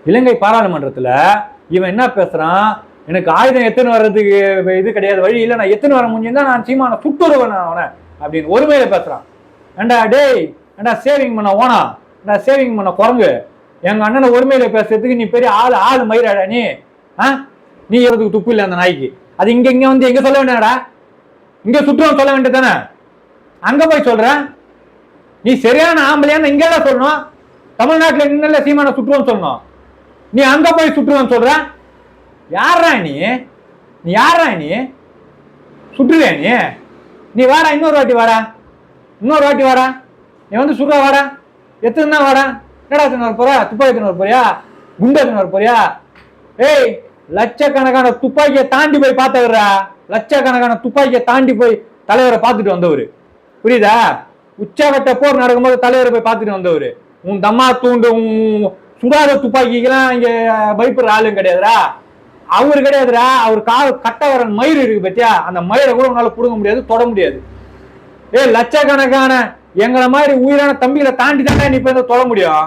இலங்கை பாராளுமன்றத்துல இவன் என்ன பேசுறான், எனக்கு ஆயுதம் எத்தனை வர்றதுக்கு இது கிடையாது, வழி இல்லை, நான் எத்தனை வர முடிஞ்சுன்னா நான் சீமான சுட்டுருவேன் அவனை அப்படின்னு ஒருமையில பேசுறான். ஏண்டா டேய், ஏண்டா சேவிங் பண்ண ஓனா, ஏண்டா சேவிங் பண்ண குரங்கு, எங்க அண்ணனை ஒருமையில பேசுறதுக்கு நீ பெரிய ஆளு மயிராடா நீ? நீ எதுக்கு துப்பு இல்லை அந்த நாய்க்கு? அது இங்க வந்து எங்க சொல்ல வேண்டாடா, இங்க சுற்றுவன் சொல்ல வேண்டியது தானே, அங்க போய் சொல்ற? நீ சரியான ஆம்பளையான்னு இங்கெல்லாம் சொல்லணும், தமிழ்நாட்டுல இன்னல்ல சீமான சுற்றுவன் சொல்லணும், நீ அங்க போய் சுற்றுவன் சொல்ற? யாரா நீ யாரா நீ சுற்றுவியா நீ வாடா, இன்னொரு வாட்டி வாடா, நீ வந்து சுடுற வாடா, எத்தனை வாடா, என்னடா எத்தனை வர போறியா, துப்பாக்கி எத்தனை வர போறியா, குண்டு எத்தனை வர போறியா? ஏய், லட்சக்கணக்கான துப்பாக்கியை தாண்டி போய் பார்த்தவரா, லட்சக்கணக்கான துப்பாக்கியை தாண்டி போய் தலைவரை பார்த்துட்டு வந்தவர், புரியுதா? உச்சகட்ட போர் நடக்கும்போது தலைவரை போய் பார்த்துட்டு வந்தவர். உன் தம்மா தூண்டு சுடாத துப்பாக்கிக்கெல்லாம் இங்க பயப்படுற ஆளும் கிடையாதுரா, அவரு கிடையாதுரா. அவர் கட்டவரன் மயிர் இருக்கு பத்தியா, அந்த மயிரை கூட உன்னால புடுங்க முடியாது, தொட முடியாது. லட்சக்கணக்கான எங்களை மாதிரி உயிரான தம்பிகளை தாண்டி தானே நீ இப்ப தொட முடியும்.